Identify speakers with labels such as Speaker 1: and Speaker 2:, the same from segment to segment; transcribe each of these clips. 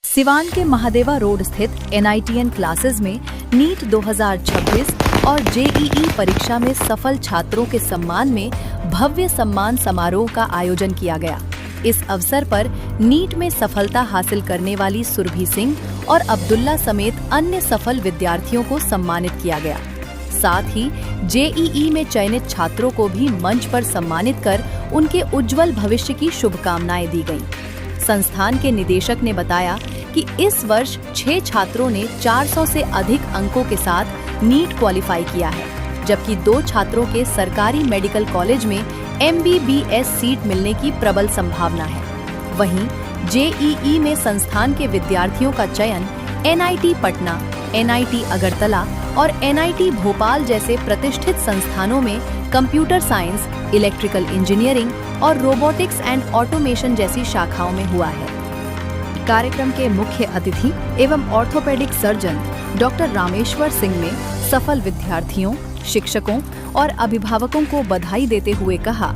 Speaker 1: सिवान के महादेवा रोड स्थित NITN classes में नीट 2026 और JEE परीक्षा में सफल छात्रों के सम्मान में भव्य सम्मान समारोह का आयोजन किया गया। इस अवसर पर नीट में सफलता हासिल करने वाली सुरभि सिंह और अब्दुल्ला समेत अन्य सफल विद्यार्थियों को सम्मानित किया गया। साथ ही JEE में चयनित छात्रों को भी मंच पर सम्मानित कर उनके उज्जवल भविष्य की शुभकामनाएं दी गईं। संस्थान के निदेशक ने बताया कि इस वर्ष 6 छात्रों ने 400 से अधिक अंकों के साथ नीट क्वालिफाई किया है, जबकि 2 छात्रों के सरकारी मेडिकल कॉलेज में MBBS सीट मिलने की प्रबल संभावना है। वहीं JEE में संस्थान के विद्यार्थियों का चयन NIT पटना, NIT अगरतला और NIT भोपाल जैसे प्रतिष्ठित संस्थानों में कंप्यूटर साइंस, इलेक्ट्रिकल इंजीनियरिंग और रोबोटिक्स एंड ऑटोमेशन जैसी शाखाओं में हुआ है। कार्यक्रम के मुख्य अतिथि एवं orthopaedic surgeon doctor Rameshwar Singh ने सफल विद्यार्थियों, शिक्षकों और अभिभावकों को बधाई देते हुए कहा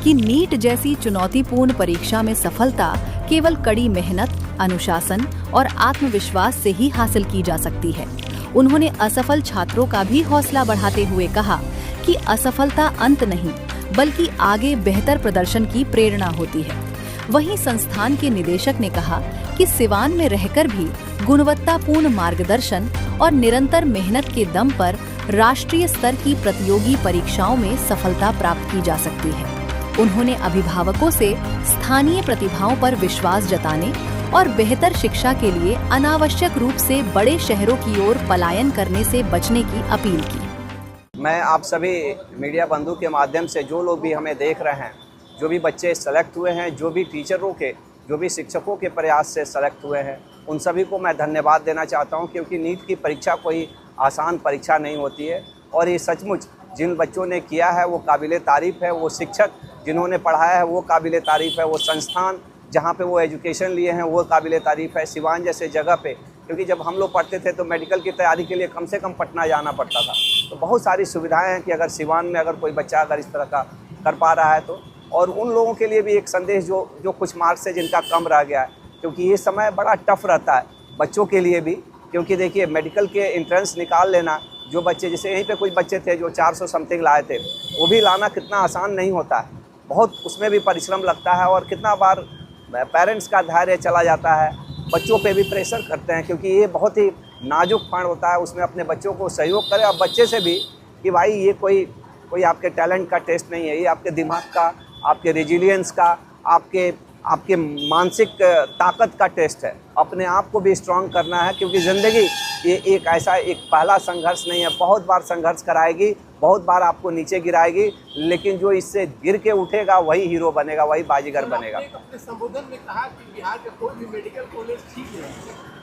Speaker 1: कि नीट जैसी चुनौतीपूर्ण परीक्षा में सफलता केवल कड़ी मेहनत, अनुशासन और आत्मविश्वास से ही हासिल की जा सकती है। उन्होंने असफल छात्रों का भी हौसला बढ़ाते हुए कहा कि असफलता अंत नहीं, बल्कि आगे बेहतर प्रदर्शन की प्रेरणा होती है। वहीं संस्थान के निदेशक ने कहा कि सिवान में रहकर भी गुणवत्तापूर्ण मार्गदर्शन और निरंतर मेहनत के दम पर राष्ट्रीय स्तर की प्रतियोगी परीक्षाओं में सफलता प्राप्त की जा सकती है। उन्होंने अभिभावकों से स्थानीय प्रतिभाओं पर विश्वास जताने और बेहतर शिक्षा के लिए अनावश्यक रूप से बड़े शहरों की ओर पलायन करने से बचने की अपील की।
Speaker 2: मैं आप सभी मीडिया बंधु के माध्यम से जो लोग भी हमें देख रहे हैं, जो भी बच्चे सेलेक्ट हुए हैं, जो भी टीचरों के, जो भी शिक्षकों के प्रयास से सेलेक्ट हुए हैं, उन सभी को मैं धन्यवाद देना चाहता हूं, क्योंकि नीट की परीक्षा कोई आसान परीक्षा नहीं होती है। और ये सचमुच जिन बच्चों ने किया है वो काबिले तारीफ़ है, वो शिक्षक जिन्होंने पढ़ाया है वो काबिले तारीफ़ है, वो संस्थान जहाँ पे वो एजुकेशन लिए हैं वो काबिले तारीफ़ है। सिवान जैसे जगह पे, क्योंकि जब हम लोग पढ़ते थे तो मेडिकल की तैयारी के लिए कम से कम पटना जाना पड़ता था, तो बहुत सारी सुविधाएं हैं कि अगर सिवान में अगर कोई बच्चा अगर इस तरह का कर पा रहा है तो, और उन लोगों के लिए भी एक संदेश जो कुछ मार्क्स से जिनका कम रह गया है, क्योंकि ये समय बड़ा टफ रहता है बच्चों के लिए भी। क्योंकि देखिए मेडिकल के एंट्रेंस निकाल लेना, जो बच्चे जैसे यहीं पे कुछ बच्चे थे जो 400 समथिंग लाए थे, वो भी लाना कितना आसान नहीं होता है, बहुत उसमें भी परिश्रम लगता है और कितना बार पेरेंट्स का धैर्य चला जाता है, बच्चों पे भी प्रेशर करते हैं, क्योंकि ये बहुत ही नाजुक क्षण होता है, उसमें अपने बच्चों को सहयोग करें और बच्चे से भी कि भाई ये कोई आपके टैलेंट का टेस्ट नहीं है, ये आपके दिमाग का, आपके रेजिलियंस का, आपके मानसिक ताकत का टेस्ट है। अपने आप को भी स्ट्रांग करना है, क्योंकि ज़िंदगी ये एक ऐसा एक पहला संघर्ष नहीं है, बहुत बार संघर्ष कराएगी, बहुत बार आपको नीचे गिराएगी, लेकिन जो इससे गिर के उठेगा वही हीरो बनेगा, वही बाजीगर बनेगा।
Speaker 3: अपने संबोधन में कहा कि बिहार का कोई भी मेडिकल कॉलेज ठीक है,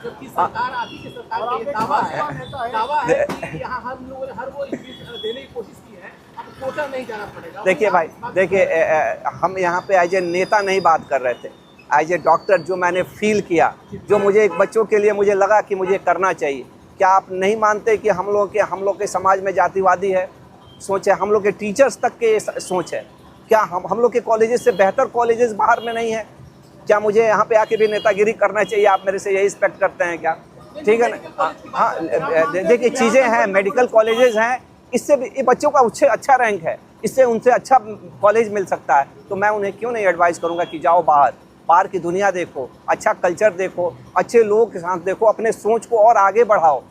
Speaker 3: जबकि सरकार आदि की सरकार का ये दावा है कि यहाँ हम लोगों ने हर वो देने की कोशिश की है, अब कोटा नहीं जाना पड़ेगा।
Speaker 2: देखिए भाई, देखिए हम यहाँ पे एज ए नेता नहीं बात कर रहे थे, एज ए डॉक्टर जो मैंने फील किया, जो मुझे एक बच्चों के लिए मुझे लगा कि मुझे करना चाहिए। क्या आप नहीं मानते कि हम लोग के समाज में जातिवादी है सोच है, हम लोग के टीचर्स तक के सोच है? क्या हम लोग के कॉलेजेस से बेहतर कॉलेजेस बाहर में नहीं है? क्या मुझे यहाँ पे आके भी नेतागिरी करना चाहिए? आप मेरे से यही एक्सपेक्ट करते हैं क्या? ठीक है ना? हाँ, देखिए चीज़ें हैं, मेडिकल कॉलेजेस हैं, इससे भी ये बच्चों का अच्छा रैंक है, इससे उनसे अच्छा कॉलेज मिल सकता है, तो मैं उन्हें क्यों नहीं एडवाइस करूँगा कि जाओ बाहर की दुनिया देखो, अच्छा कल्चर देखो, अच्छे लोगों के साथ देखो, अपने सोच को और आगे बढ़ाओ,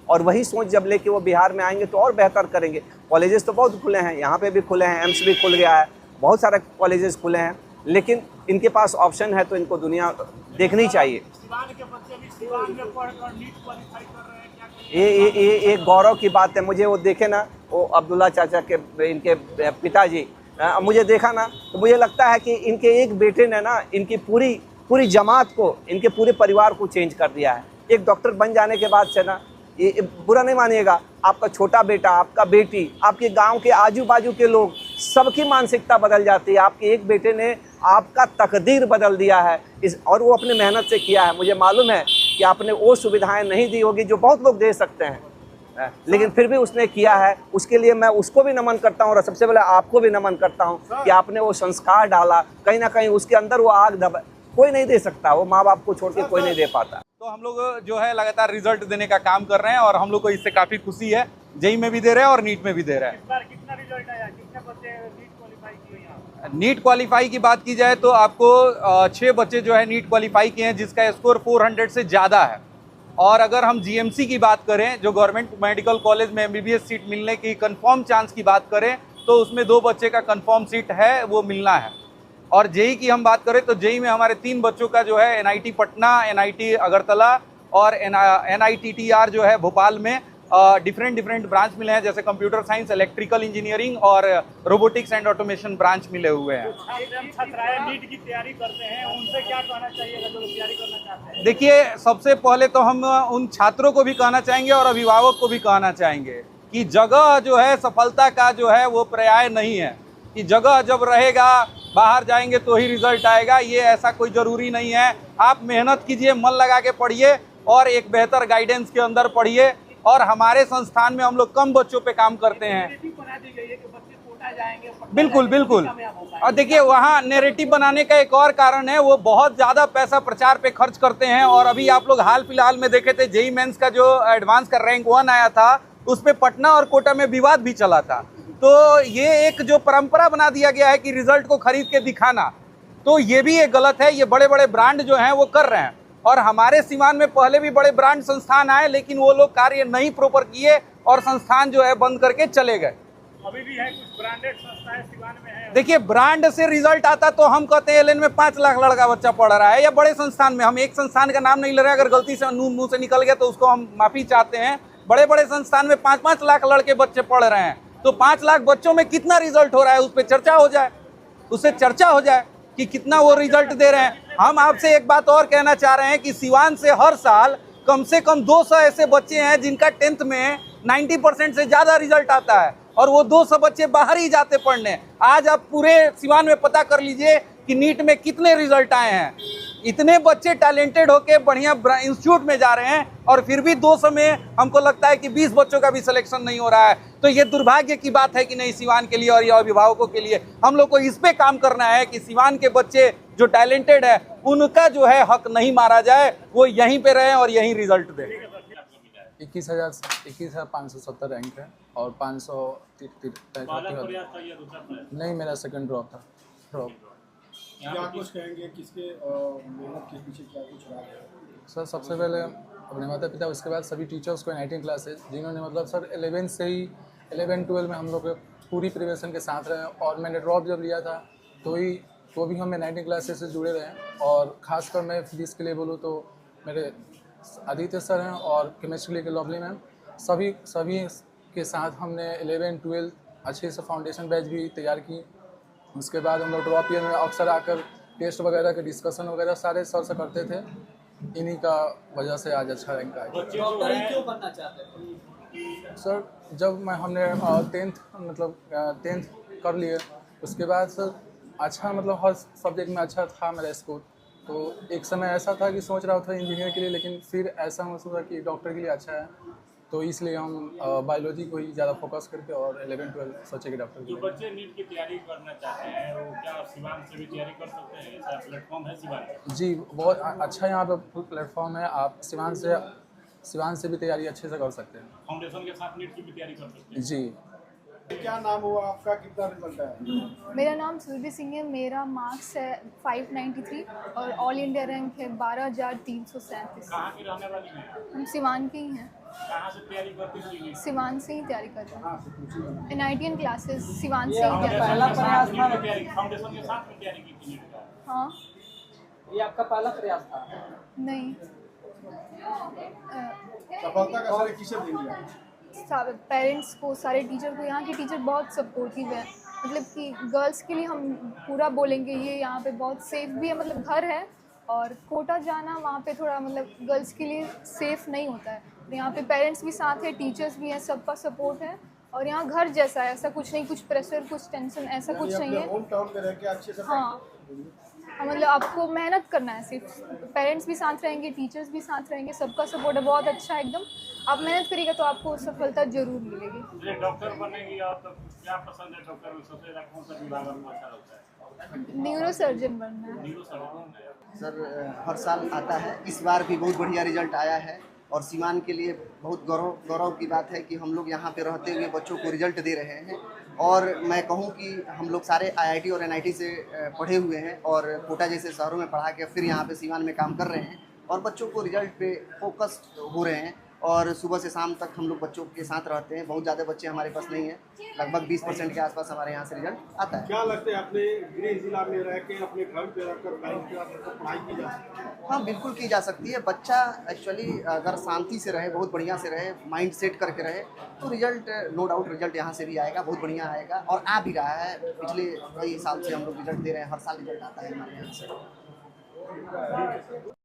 Speaker 2: और वही सोच जब लेके वो बिहार में आएंगे तो और बेहतर करेंगे। कॉलेजेस तो बहुत खुले हैं, यहाँ पे भी खुले हैं, एम्स भी खुल गया है, बहुत सारे कॉलेजेस खुले हैं, लेकिन इनके पास ऑप्शन है तो इनको दुनिया देखनी चाहिए। ये एक गौरव की बात है। मुझे वो देखे ना, वो अब्दुल्ला चाचा के इनके पिताजी, मुझे देखा ना तो मुझे लगता है कि इनके एक बेटे ने ना इनकी पूरी जमात को, इनके पूरे परिवार को चेंज कर दिया है। एक डॉक्टर बन जाने के बाद से ना, ये बुरा नहीं मानिएगा, आपका छोटा बेटा, आपका बेटी, आपके गांव के आजू बाजू के लोग, सबकी मानसिकता बदल जाती है। आपके एक बेटे ने आपका तकदीर बदल दिया है, और वो अपने मेहनत से किया है। मुझे मालूम है कि आपने वो सुविधाएं नहीं दी होगी जो बहुत लोग दे सकते हैं, लेकिन फिर भी उसने किया है। उसके लिए मैं उसको भी नमन करता हूँ और सबसे पहले आपको भी नमन करता हूँ कि आपने वो संस्कार डाला, कहीं ना कहीं उसके अंदर वो आग कोई नहीं दे सकता, वो माँ बाप को छोड़ के कोई नहीं दे पाता।
Speaker 4: तो हम लोग जो है लगातार रिजल्ट देने का काम कर रहे हैं और हम लोग को इससे काफ़ी खुशी है। जेई में भी दे रहे हैं और नीट में भी दे रहे हैं।
Speaker 3: इस बार कितना रिजल्ट आया, कितने बच्चे नीट क्वालिफाई किए यहाँ?
Speaker 4: नीट क्वालिफाई की बात की जाए तो आपको 6 बच्चे जो है नीट क्वालिफाई किए हैं, जिसका स्कोर 400 से ज़्यादा है। और अगर हम जीएमसी की बात करें, जो गवर्नमेंट मेडिकल कॉलेज में एमबीबीएस सीट मिलने की कंफर्म चांस की बात करें, तो उसमें 2 बच्चे का कंफर्म सीट है, वो मिलना है। और जेई की हम बात करें तो जेई में हमारे 3 बच्चों का जो है एनआईटी पटना, एनआईटी अगरतला और एनआईटीटीआर जो है भोपाल में डिफरेंट ब्रांच मिले हैं, जैसे कंप्यूटर साइंस, इलेक्ट्रिकल इंजीनियरिंग और रोबोटिक्स एंड ऑटोमेशन ब्रांच मिले हुए हैं।
Speaker 3: छात्राएं नीट की तैयारी करते हैं, उनसे क्या कहना चाहिएगा जो तैयारी करना चाहते हैं?
Speaker 4: देखिए, सबसे पहले तो हम उन छात्रों को भी कहना चाहेंगे और अभिभावक को भी कहना चाहेंगे कि जगह जो है सफलता का जो है वो पर्याय नहीं है, कि जगह जब रहेगा बाहर जाएंगे तो ही रिजल्ट आएगा, ये ऐसा कोई ज़रूरी नहीं है। आप मेहनत कीजिए, मन लगा के पढ़िए और एक बेहतर गाइडेंस के अंदर पढ़िए। और हमारे संस्थान में हम लोग कम बच्चों पे काम करते हैं। बिल्कुल। और देखिए, वहाँ नेरेटिव बनाने का एक और कारण है, वो बहुत ज़्यादा पैसा प्रचार पे खर्च करते हैं। और अभी आप लोग हाल फिलहाल में देखे थे जेई मेंस का जो एडवांस का रैंक 1 आया था, उस पर पटना और कोटा में विवाद भी चला था। तो ये एक जो परंपरा बना दिया गया है कि रिजल्ट को खरीद के दिखाना, तो ये भी एक गलत है। ये बड़े बड़े ब्रांड जो हैं वो कर रहे हैं और हमारे सीवान में पहले भी बड़े ब्रांड संस्थान आए, लेकिन वो लोग कार्य नहीं प्रॉपर किए और संस्थान जो है बंद करके चले गए।
Speaker 3: अभी भी है कुछ ब्रांडेड संस्थाएं सीवान में है।
Speaker 4: देखिए, ब्रांड से रिजल्ट आता तो हम कहते हैं एलएन में 5 लाख लड़का बच्चा पढ़ रहा है, या बड़े संस्थान में, हम एक संस्थान का नाम नहीं ले रहे, अगर गलती से मुंह से निकल गया तो उसको हम माफी चाहते हैं। बड़े बड़े संस्थान में 5-5 लाख लड़के बच्चे पढ़ रहे हैं, तो 5 लाख बच्चों में कितना रिजल्ट हो रहा है उस पर चर्चा हो जाए, उससे चर्चा हो जाए कि कितना वो रिजल्ट दे रहे हैं। हम आपसे एक बात और कहना चाह रहे हैं कि सीवान से हर साल कम से कम 200 ऐसे बच्चे हैं जिनका 10th में 90% से ज़्यादा रिजल्ट आता है, और वो 200 बच्चे बाहर ही जाते पढ़ने। आज आप पूरे सीवान में पता कर लीजिए कि नीट में कितने रिजल्ट आए हैं। इतने बच्चे टैलेंटेड होके बढ़िया इंस्टीट्यूट में जा रहे हैं, और फिर भी 200 में हमको लगता है कि 20 बच्चों का भी सिलेक्शन नहीं हो रहा है। तो ये दुर्भाग्य की बात है कि नहीं, सीवान के लिए और ये अभिभावकों के लिए हम लोग को इस पे काम करना है कि सीवान के बच्चे जो टैलेंटेड है उनका जो है हक नहीं मारा जाए, वो यहीं पे रहे और यहीं रिजल्ट दे।
Speaker 5: 21,570 रैंक है और 500 नहीं, मेरा सेकंड ड्रॉप था।
Speaker 6: क्या कुछ कहेंगे, किसके मेहनत के पीछे क्या कुछ रहा है?
Speaker 5: सर, सबसे पहले अपने माता पिता, उसके बाद सभी टीचर्स को NIT क्लासेस, जिन्होंने मतलब सर 11 से ही 11-12 में हम लोग पूरी प्रिपरेशन के साथ रहे। और मैंने ड्रॉप जब लिया था तो भी हम NIT क्लासेस से जुड़े रहे। और ख़ासकर मैं फिजिक्स के लिए बोलूँ तो मेरे आदित्य सर हैं और केमिस्ट्री के लवली मैम, सभी के साथ हमने 11-12 अच्छे से फाउंडेशन बैच भी तैयार की। उसके बाद हम लोग ड्रॉप ईयर में अक्सर आकर टेस्ट वगैरह के डिस्कशन वगैरह सारे सर से करते थे। इन्हीं का वजह से आज अच्छा रैंक आया।
Speaker 3: क्यों बनना चाहते हैं
Speaker 5: सर, जब हमने 10th कर लिए, उसके बाद सर अच्छा मतलब हर सब्जेक्ट में अच्छा था मेरा स्कोर। तो एक समय ऐसा था कि सोच रहा था इंजीनियर के लिए, लेकिन फिर ऐसा महसूस हुआ कि डॉक्टर के लिए अच्छा है, तो इसलिए हम बायोलॉजी को ही ज़्यादा फोकस करके और 11-12 सोचे कि डॉक्टर के लिए।
Speaker 7: जो बच्चे नीट की तैयारी करना चाहते हैं वो क्या सीवान से भी तैयारी कर सकते हैं? ऐसा प्लेटफॉर्म है सीवान में?
Speaker 5: जी, बहुत अच्छा यहाँ पे प्लेटफॉर्म है। आप सीवान से भी तैयारी अच्छे से कर सकते हैं।
Speaker 7: फाउंडेशन के साथ नीट की भी तैयारी कर सकते हैं?
Speaker 5: जी।
Speaker 6: क्या नाम हुआ आपका, कितना रिजल्ट है?
Speaker 8: मेरा नाम सुरभि सिंह है। मेरा मार्क्स है 593 और ऑल इंडिया रैंक है 12,337।
Speaker 7: कहाँ की रहने वाली हैं?
Speaker 8: हम सिवान के ही हैं।
Speaker 7: कहाँ से तैयारी करती हैं?
Speaker 8: सिवान से ही तैयारी कर रहे हैं। NIT क्लासेस सिवान से ही
Speaker 7: पहला प्रयास था फाउंडेशन के साथ में तैयारी की थी नीट का?
Speaker 8: हाँ।
Speaker 3: ये आपका पहला प्रयास था?
Speaker 8: नहीं,
Speaker 6: सफलता का श्रेय किसे देंगे आप?
Speaker 8: पेरेंट्स को, सारे टीचर को। यहाँ के टीचर बहुत सपोर्टिव हैं, मतलब कि गर्ल्स के लिए हम पूरा बोलेंगे। ये यहाँ पे बहुत सेफ भी है, मतलब घर है। और कोटा जाना वहाँ पे थोड़ा मतलब गर्ल्स के लिए सेफ़ नहीं होता है। तो यहाँ पे पेरेंट्स भी साथ है, टीचर्स भी हैं, सबका सपोर्ट है। और यहाँ घर जैसा है, ऐसा कुछ नहीं, कुछ प्रेशर, कुछ टेंशन, ऐसा कुछ नहीं है।
Speaker 6: होम टाउन में रह के अच्छे से
Speaker 8: हाँ, मतलब आपको मेहनत करना है, सिर्फ पेरेंट्स भी साथ रहेंगे, टीचर्स भी साथ रहेंगे, सबका सपोर्ट है बहुत अच्छा है एकदम। आप मेहनत करिएगा तो आपको सफलता जरूर मिलेगी।
Speaker 7: मुझे डॉक्टर बनेंगी आप तो क्या पसंद है डॉक्टर में सबसे ज़्यादा कौन सा विभाग आपको अच्छा लगता है?
Speaker 8: न्यूरो सर्जन बनना है।
Speaker 7: Neuro surgeon.
Speaker 9: सर हर साल आता है, इस बार भी बहुत बढ़िया रिजल्ट आया है और सीमान के लिए बहुत गौरव की बात है कि हम लोग यहाँ पे रहते हुए बच्चों को रिजल्ट दे रहे हैं। और मैं कहूँ कि हम लोग सारे IIT और NIT से पढ़े हुए हैं और कोटा जैसे शहरों में पढ़ा के फिर यहाँ पे सीमान में काम कर रहे हैं और बच्चों को रिजल्ट पे फोकस्ड हो रहे हैं। और सुबह से शाम तक हम लोग बच्चों के साथ रहते हैं। बहुत ज़्यादा बच्चे हमारे पास नहीं हैं, लगभग 20% के आसपास हमारे यहाँ से रिजल्ट आता है।
Speaker 6: क्या लगता है अपने गृह जिला में रह के अपने घर पे रहकर पढ़ाई की जा सकती है?
Speaker 9: हाँ बिल्कुल की जा सकती है। बच्चा एक्चुअली अगर शांति से रहे, बहुत बढ़िया से रहे, माइंड सेट करके रहे तो रिजल्ट नो डाउट रिजल्ट यहाँ से भी आएगा, बहुत बढ़िया आएगा और आ भी रहा है। पिछले कई साल से हम लोग रिजल्ट दे रहे हैं, हर साल रिजल्ट आता है हमारे यहाँ से।